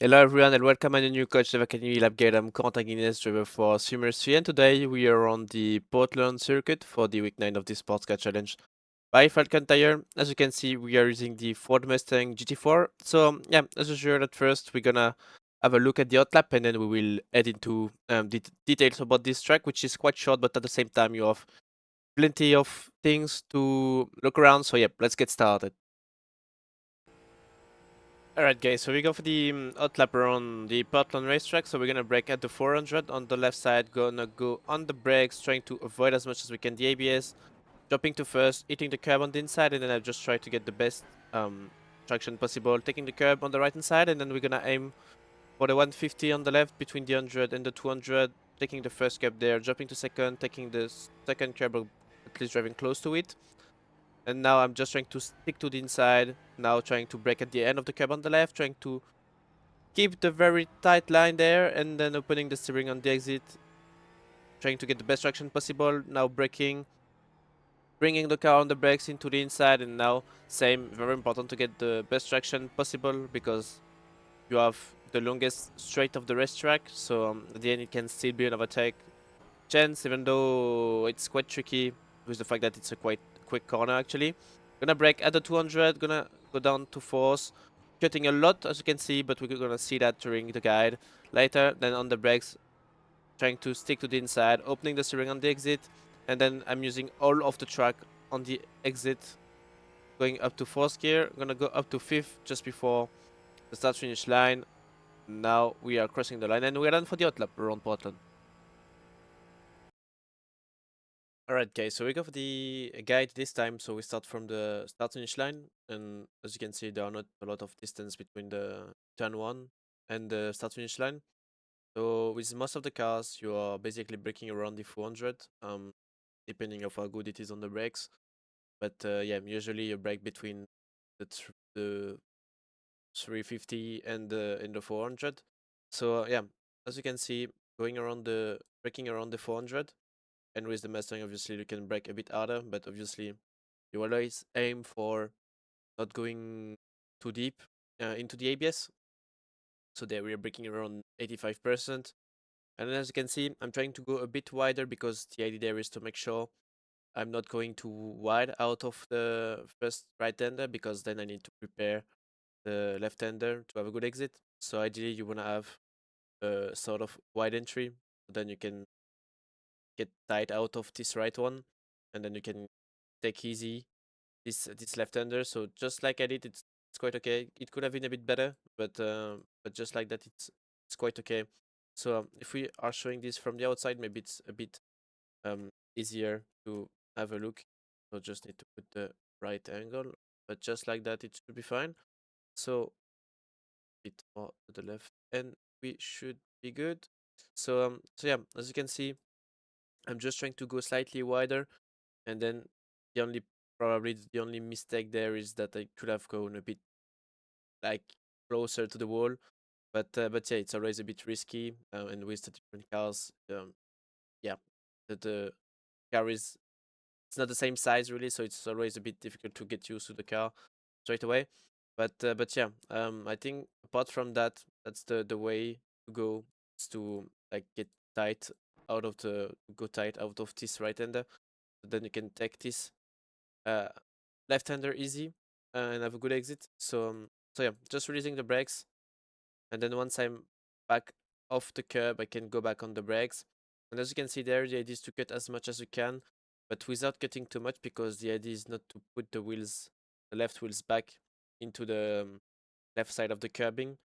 Hello everyone and welcome to a new Coach of Academy Lab Guide. I'm Corentin Guinez, driver for Swimmers 3, and today we are on the Portland circuit for the week 9 of the Sports Car Challenge by Falcon Tire. As you can see, we are using the Ford Mustang GT4. So yeah, as usual, at first we're gonna have a look at the hot lap and then we will head into the details about this track, which is quite short, but at the same time you have plenty of things to look around. So yeah, let's get started. Alright guys, so we go for the hot lap around the Portland racetrack. So we're gonna brake at the 400 on the left side, gonna go on the brakes, trying to avoid as much as we can the ABS, dropping to first, hitting the curb on the inside, and then I just try to get the best traction possible, taking the curb on the right hand side, and then we're gonna aim for the 150 on the left between the 100 and the 200, taking the first curb there, dropping to second, taking the second curb, or at least driving close to it. And now I'm just trying to stick to the inside, now trying to brake at the end of the curb on the left, trying to keep the very tight line there, and then opening the steering on the exit, trying to get the best traction possible. Now braking, bringing the car on the brakes into the inside, and now same, very important to get the best traction possible because you have the longest straight of the racetrack, so at the end it can still be an overtake chance, even though it's quite tricky with the fact that it's a quite quick corner actually. Gonna brake at the 200, gonna go down to fourth, cutting a lot as you can see, but we're gonna see that during the guide later. Then on the brakes, trying to stick to the inside, opening the steering on the exit, and then I'm using all of the track on the exit, going up to fourth gear, gonna go up to fifth just before the start finish line. Now we are crossing the line and we're done for the hot lap around Portland. Alright guys, so we go for the guide this time, so we start from the start finish line, and as you can see there are not a lot of distance between the turn 1 and the start finish line. So with most of the cars you are basically braking around the 400, depending of how good it is on the brakes. But yeah, usually you brake between the 350 and the 400. So yeah, as you can see, going around the braking around the 400. And with the Mustang, obviously, you can brake a bit harder, but obviously, you always aim for not going too deep into the ABS. So there we are braking around 85%. And as you can see, I'm trying to go a bit wider because the idea there is to make sure I'm not going too wide out of the first right-hander, because then I need to prepare the left-hander to have a good exit. So ideally, you want to have a sort of wide entry, then you can get tight out of this right one, and then you can take easy this left-hander. So just like I did, it's quite okay. It could have been a bit better, but just like that, it's quite okay. So if we are showing this from the outside, maybe it's a bit easier to have a look. So just need to put the right angle, but just like that, it should be fine. So a bit more to the left, and we should be good. So yeah, as you can see, I'm just trying to go slightly wider, and then the only probably the only mistake there is that I could have gone a bit like closer to the wall, but yeah, it's always a bit risky, and with the different cars, yeah, the car is it's not the same size really, so it's always a bit difficult to get used to the car straight away. But yeah, I think apart from that, that's the way to go, is to like get tight go tight out of this right hander, then you can take this uh, left-hander easy and have a good exit. So yeah, just releasing the brakes, and then once I'm back off the curb, I can go back on the brakes. And as you can see there, the idea is to cut as much as you can, but without cutting too much, because the idea is not to put the left wheels back into the left side of the curbing,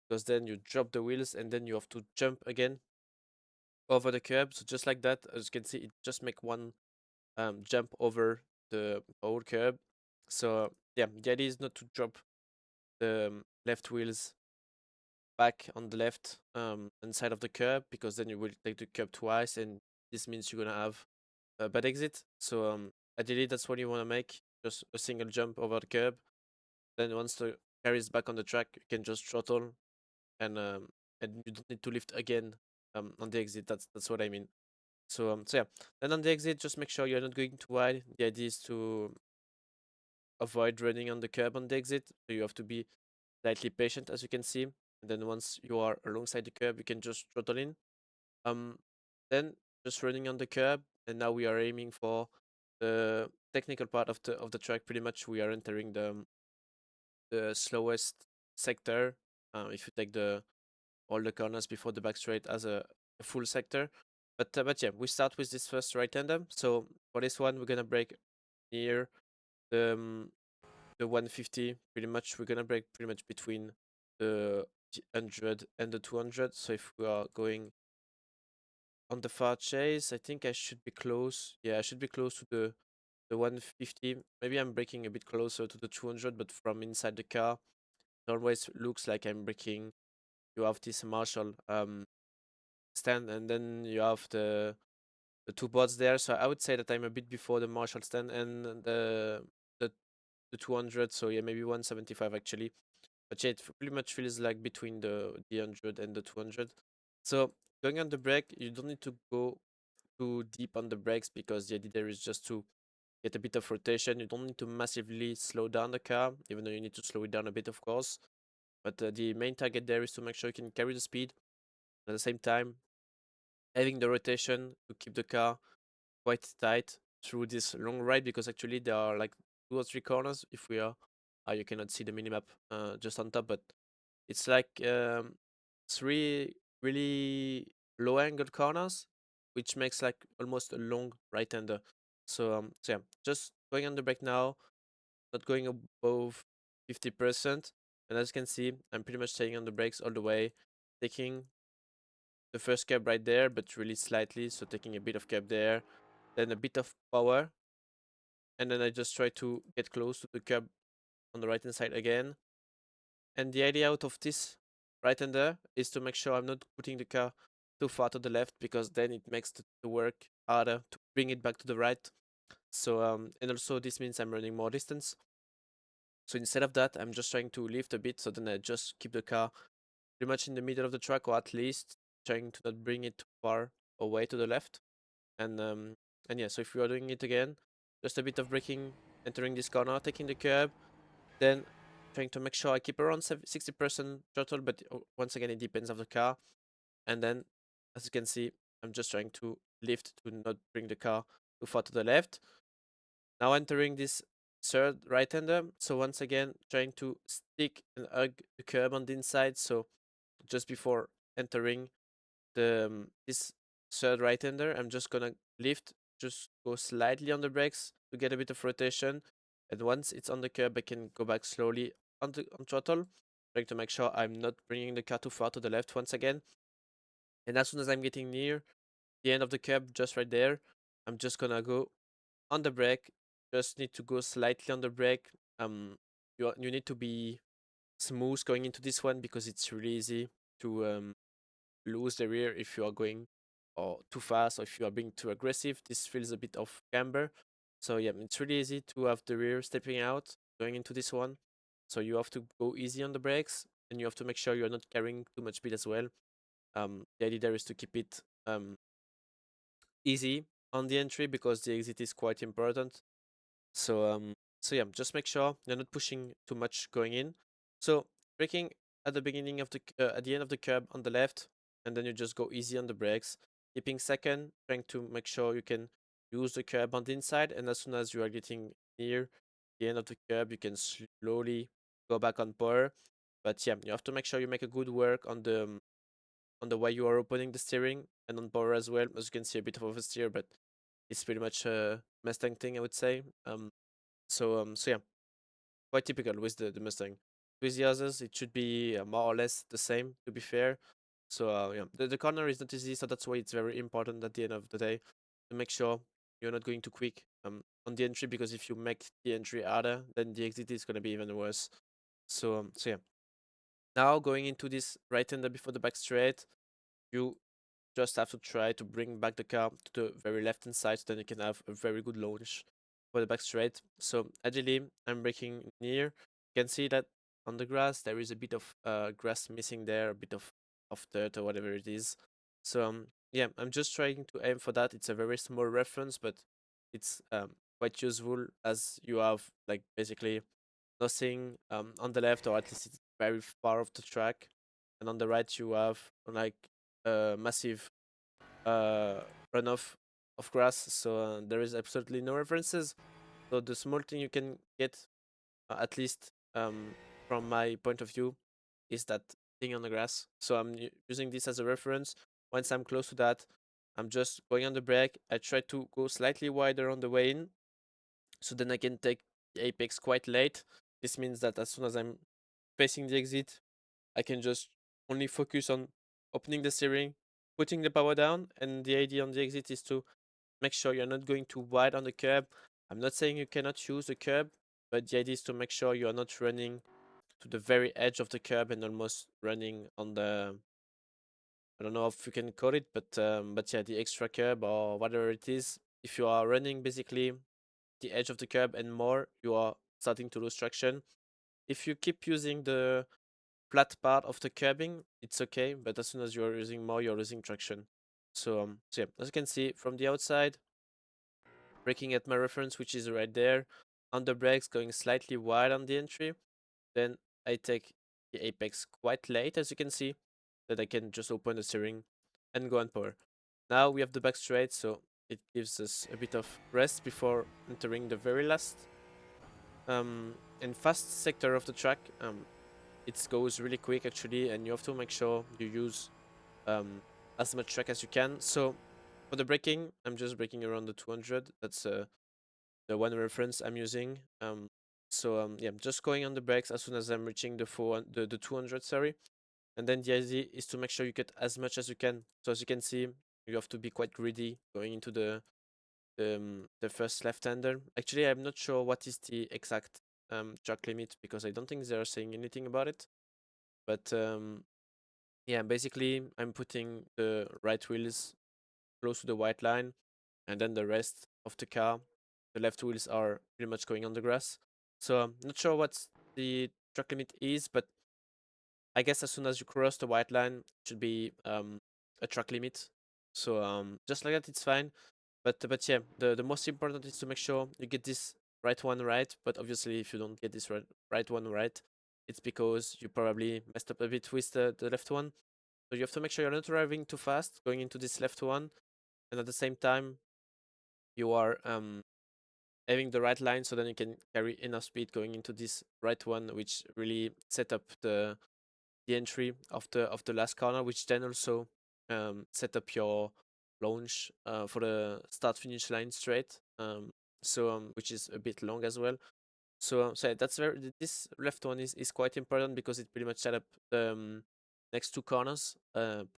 because then you drop the wheels and then you have to jump again over the curb. So just like that, as you can see, it just make one jump over the whole curb. So yeah, the idea is not to drop the left wheels back on the left inside of the curb, because then you will take the curb twice, and this means you're gonna have a bad exit. So ideally, that's what you want to make, just a single jump over the curb. Then once the car is back on the track, you can just throttle, and you don't need to lift again on the exit. That's what I mean. So yeah, then on the exit, just make sure you're not going too wide. The idea is to avoid running on the curb on the exit, so you have to be slightly patient, as you can see. and then once you are alongside the curb, you can just throttle in. Um, then just running on the curb, and now we are aiming for the technical part of the track. Pretty much, we are entering the slowest sector. If you take the all the corners before the back straight as a full sector. But yeah, we start with this first right hander. So for this one, we're gonna break near the 150. Pretty much, we're gonna break pretty much between the 100 and the 200. So if we are going on the far chase, I think I should be close. Yeah, I should be close to the 150. Maybe I'm breaking a bit closer to the 200, but from inside the car, it always looks like I'm breaking. You have this Marshall stand, and then you have the two bots there. So I would say that I'm a bit before the Marshall stand and the the 200. So yeah, maybe 175 actually. But yeah, it pretty much feels like between the 100 and the 200. So going on the brake, you don't need to go too deep on the brakes because the idea there is just to get a bit of rotation. You don't need to massively slow down the car, even though you need to slow it down a bit, of course. But the main target there is to make sure you can carry the speed at the same time, having the rotation to keep the car quite tight through this long ride because actually there are like 2 or 3 corners if we are. You cannot see the minimap just on top, but it's like 3 really low angle corners, which makes like almost a long right hander. So yeah, just going on the brake now, not going above 50%. And as you can see, I'm pretty much staying on the brakes all the way, taking the first curb right there, but really slightly. So taking a bit of curb there, then a bit of power. And then I just try to get close to the curb on the right hand side again. And the idea out of this right hander is to make sure I'm not putting the car too far to the left because then it makes the work harder to bring it back to the right. So and also this means I'm running more distance. So instead of that, I'm just trying to lift a bit. So then I just keep the car pretty much in the middle of the track, or at least trying to not bring it too far away to the left. And yeah, so if you are doing it again, just a bit of braking, entering this corner, taking the curb, then trying to make sure I keep around 60% throttle, but once again, it depends on the car. And then, as you can see, I'm just trying to lift to not bring the car too far to the left. Now entering this third right-hander, so once again, trying to stick and hug the curb on the inside. So just before entering this third right-hander, I'm just gonna lift, just go slightly on the brakes to get a bit of rotation. And once it's on the curb, I can go back slowly on throttle, trying to make sure I'm not bringing the car too far to the left once again. And as soon as I'm getting near the end of the curb, just right there, I'm just gonna go on the brake. Just need to go slightly on the brake. You need to be smooth going into this one because it's really easy to lose the rear if you are going or too fast or if you are being too aggressive. This feels a bit of camber. So yeah, it's really easy to have the rear stepping out going into this one. So you have to go easy on the brakes and you have to make sure you're not carrying too much speed as well. The idea there is to keep it easy on the entry because the exit is quite important. So yeah, just make sure you're not pushing too much going in. So braking at the beginning of at the end of the curb on the left, and then you just go easy on the brakes. Keeping second, trying to make sure you can use the curb on the inside, and as soon as you are getting near the end of the curb, you can slowly go back on power. But yeah, you have to make sure you make a good work on the way you are opening the steering and on power as well. As you can see, a bit of oversteer, but it's pretty much a Mustang thing, I would say. So yeah, quite typical with the Mustang. With the others, it should be more or less the same, to be fair. So yeah, the corner is not easy, so that's why it's very important at the end of the day to make sure you're not going too quick on the entry, because if you make the entry harder, then the exit is gonna be even worse. So yeah. Now going into this right hander before the back straight, you just have to try to bring back the car to the very left hand side, so then you can have a very good launch for the back straight. So ideally, I'm braking near. You can see that on the grass there is a bit of grass missing there, a bit of dirt or whatever it is. So yeah, I'm just trying to aim for that. It's a very small reference, but it's quite useful as you have like basically nothing on the left, or at least it's very far off the track. and on the right you have like a massive uh, runoff of grass. So there is absolutely no references. So the small thing you can get, at least from my point of view, is that thing on the grass. So I'm using this as a reference. Once I'm close to that, I'm just going on the brake. I try to go slightly wider on the way in, so then I can take the apex quite late. This means that as soon as I'm facing the exit, I can just only focus on opening the steering, putting the power down, and the idea on the exit is to make sure you're not going too wide on the curb. I'm not saying you cannot use the curb, but the idea is to make sure you are not running to the very edge of the curb and almost running on the, I don't know if you can call it, but yeah, the extra curb or whatever it is. If you are running basically the edge of the curb and more, you are starting to lose traction. If you keep using the flat part of the curbing, it's okay, but as soon as you're using more, you're losing traction. So yeah, as you can see from the outside, braking at my reference, which is right there, on the brakes, going slightly wide on the entry. Then I take the apex quite late, as you can see, that I can just open the steering and go on power. Now we have the back straight, so it gives us a bit of rest before entering the very last and fast sector of the track. It goes really quick actually, and you have to make sure you use as much track as you can. So for the braking, I'm just braking around the 200. That's the one reference I'm using. Yeah, I'm just going on the brakes as soon as I'm reaching the 200, sorry. And then the idea is to make sure you get as much as you can. So as you can see, you have to be quite greedy going into the first left-hander. Actually, I'm not sure what is the exact track limit because I don't think they're saying anything about it. But yeah, basically, I'm putting the right wheels close to the white line, and then the rest of the car, the left wheels are pretty much going on the grass. So I'm not sure what the track limit is, but I guess as soon as you cross the white line, it should be a track limit. So just like that, it's fine. But yeah, the most important is to make sure you get this right one right. But obviously, if you don't get this right one right, it's because you probably messed up a bit with the left one. So you have to make sure you're not driving too fast going into this left one, and at the same time you are having the right line, so then you can carry enough speed going into this right one, which really set up the entry of the last corner, which then also set up your launch for the start finish line straight. Which is a bit long as well. So yeah, that's very this left one is quite important because it pretty much set up the next two corners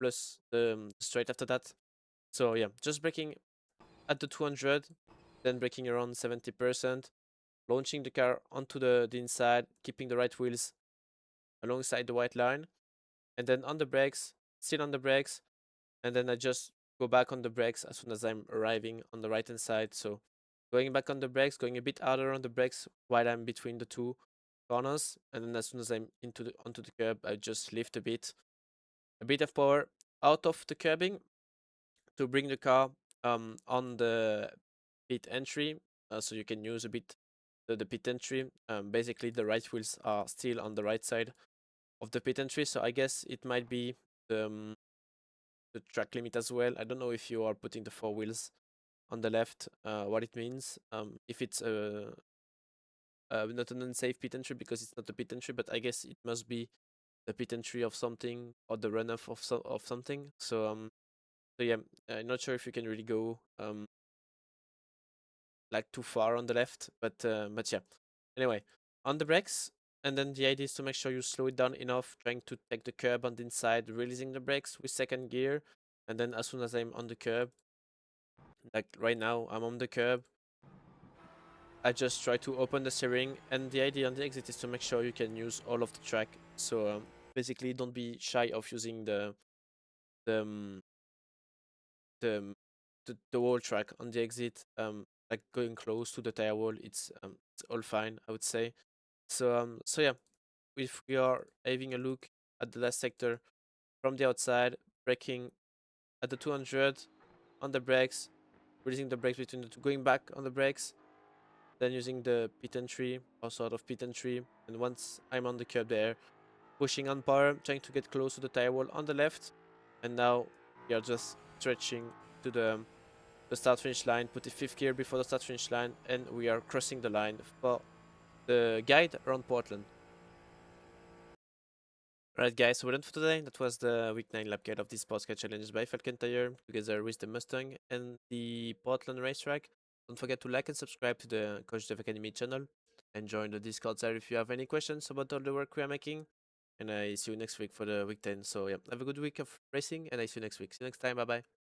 plus the straight after that. So yeah, just braking at the 200, then braking around 70%, launching the car onto the inside, keeping the right wheels alongside the white line, and then on the brakes, still on the brakes, and then I just go back on the brakes as soon as I'm arriving on the right hand side. So going back on the brakes, going a bit harder on the brakes while I'm between the two corners, and then as soon as I'm onto the curb, I just lift a bit of power out of the curbing to bring the car on the pit entry, so you can use a bit the pit entry. Basically, the right wheels are still on the right side of the pit entry, so I guess it might be the track limit as well. I don't know if you are putting the four wheels on the left, what it means. If it's not an unsafe pit entry because it's not a pit entry, but I guess it must be the pit entry of something or the runoff of something. So yeah, I'm not sure if you can really go like too far on the left, but yeah. Anyway, on the brakes, and then the idea is to make sure you slow it down enough, trying to take the curb on the inside, releasing the brakes with second gear, and then as soon as I'm on the curb, like right now, I'm on the curb. I just try to open the steering, and the idea on the exit is to make sure you can use all of the track. So basically, don't be shy of using the um, the um, the wall track on the exit. Like going close to the tire wall, it's all fine, I would say. So yeah, if we are having a look at the last sector from the outside, braking at the 200 on the brakes, releasing the brakes between the two, going back on the brakes, then using the pit entry or sort of pit entry. And once I'm on the curb there, pushing on power, trying to get close to the tire wall on the left. And now we are just stretching to the start finish line, put the fifth gear before the start finish line, and we are crossing the line for the guide around Portland. Alright guys, so we're done for today. That was the week 9 lap guide of the Sports Car Challenge by Falcon Tire together with the Mustang and the Portland racetrack. Don't forget to like and subscribe to the Coach Dev Academy channel and join the Discord server if you have any questions about all the work we are making. And I see you next week for the week 10. So yeah, have a good week of racing and I see you next week. See you next time. Bye bye.